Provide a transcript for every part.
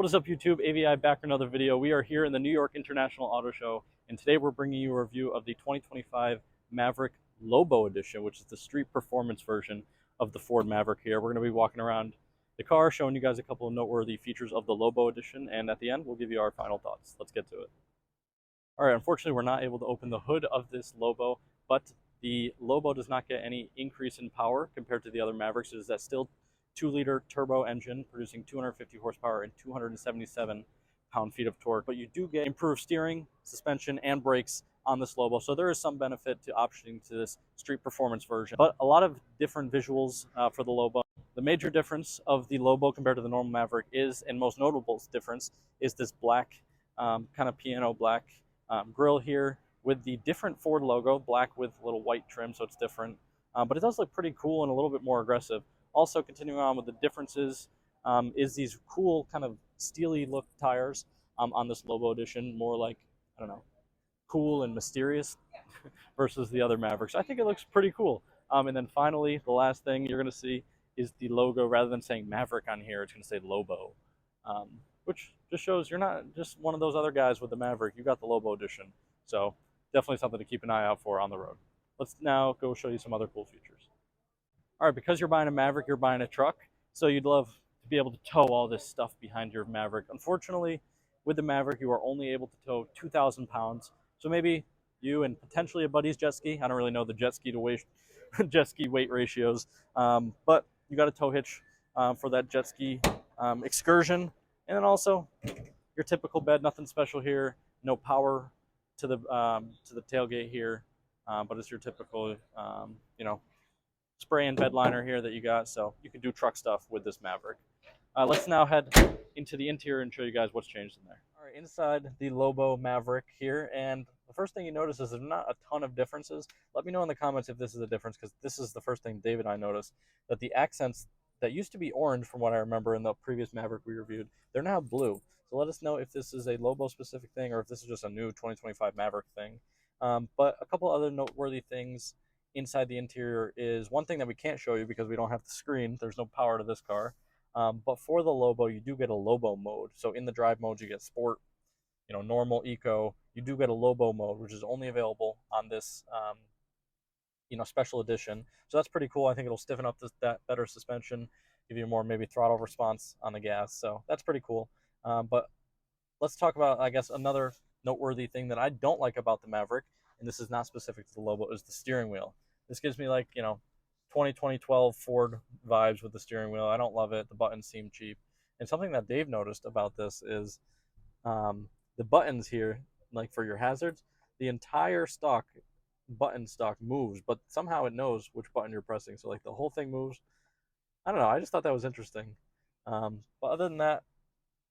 What is up, YouTube? AVI back for another video. We are here in the New York International Auto Show, and today we're bringing you a review of the 2025 Maverick Lobo Edition, which is the street performance version of the Ford Maverick here. We're going to be walking around the car, showing you guys a couple of noteworthy features of the Lobo Edition, and at the end, we'll give you our final thoughts. Let's get to it. All right, unfortunately, we're not able to open the hood of this Lobo, but the Lobo does not get any increase in power compared to the other Mavericks. It is that still 2-liter turbo engine producing 250 horsepower and 277 pound-feet of torque. But you do get improved steering, suspension, and brakes on this Lobo. So there is some benefit to optioning to this street performance version. But a lot of different visuals for the Lobo. The major difference of the Lobo compared to the normal Maverick is, and most notable difference, is this black, kind of piano black grille here with the different Ford logo, black with a little white trim, so it's different. But it does look pretty cool and a little bit more aggressive. Also, continuing on with the differences, is these cool kind of steely look tires on this Lobo Edition, more like, I don't know, cool and mysterious versus the other Mavericks. I think it looks pretty cool. And then finally, the last thing you're going to see is the logo. Rather than saying Maverick on here, it's going to say Lobo, which just shows you're not just one of those other guys with the Maverick. You got the Lobo Edition. So definitely something to keep an eye out for on the road. Let's now go show you some other cool features. All right, because you're buying a Maverick, you're buying a truck, so you'd love to be able to tow all this stuff behind your Maverick. Unfortunately, with the Maverick, you are only able to tow 2,000 pounds. So maybe you and potentially a buddy's jet ski. I don't really know the jet ski to weight, jet ski weight ratios, but you got a tow hitch for that jet ski excursion, and then also your typical bed. Nothing special here. No power to the tailgate here, but it's your typical, you know, spray and bed liner here that you got, so you can do truck stuff with this Maverick. Let's now head into the interior and show you guys what's changed in there. All right, inside the Lobo Maverick here, and the first thing you notice is there's not a ton of differences. Let me know in the comments if this is a difference, because this is the first thing David and I noticed, that the accents that used to be orange from what I remember in the previous Maverick we reviewed, they're now blue. So let us know if this is a Lobo specific thing or if this is just a new 2025 Maverick thing. But a couple other noteworthy things inside the interior is one thing that we can't show you because we don't have the screen. There's no power to this car. But for the Lobo, you do get a Lobo mode. So in the drive modes, you get sport, you know, normal, eco. You do get a Lobo mode, which is only available on this, you know, special edition. So that's pretty cool. I think it'll stiffen up that better suspension, give you more maybe throttle response on the gas. So that's pretty cool. But let's talk about, I guess, another noteworthy thing that I don't like about the Maverick, and this is not specific to the Lobo, is the steering wheel. This gives me, like, you know, 2012 Ford vibes with the steering wheel. I don't love it. The buttons seem cheap. And something that Dave noticed about this is the buttons here, like for your hazards, the entire button stock moves, but somehow it knows which button you're pressing. So, like, the whole thing moves. I don't know. I just thought that was interesting. But other than that,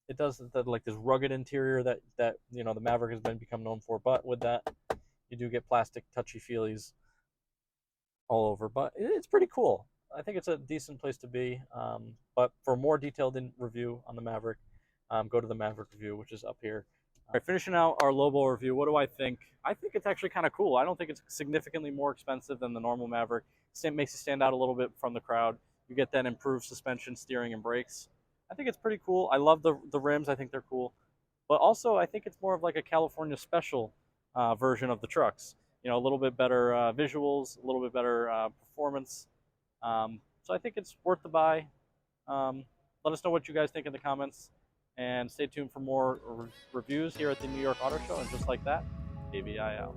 it does like this rugged interior that you know the Maverick has become known for. But with that, you do get plastic touchy-feelies all over, but it's pretty cool. I think it's a decent place to be. But for more detailed review on the Maverick, go to the Maverick review, which is up here. All right, finishing out our Lobo review, what do I think? I think it's actually kind of cool. I don't think it's significantly more expensive than the normal Maverick. It makes it stand out a little bit from the crowd. You get that improved suspension, steering, and brakes. I think it's pretty cool. I love the rims. I think they're cool. But also, I think it's more of like a California special version of the trucks. You know, a little bit better visuals, a little bit better performance. So I think it's worth the buy. Let us know what you guys think in the comments. And stay tuned for more reviews here at the New York Auto Show. And just like that, AVI out.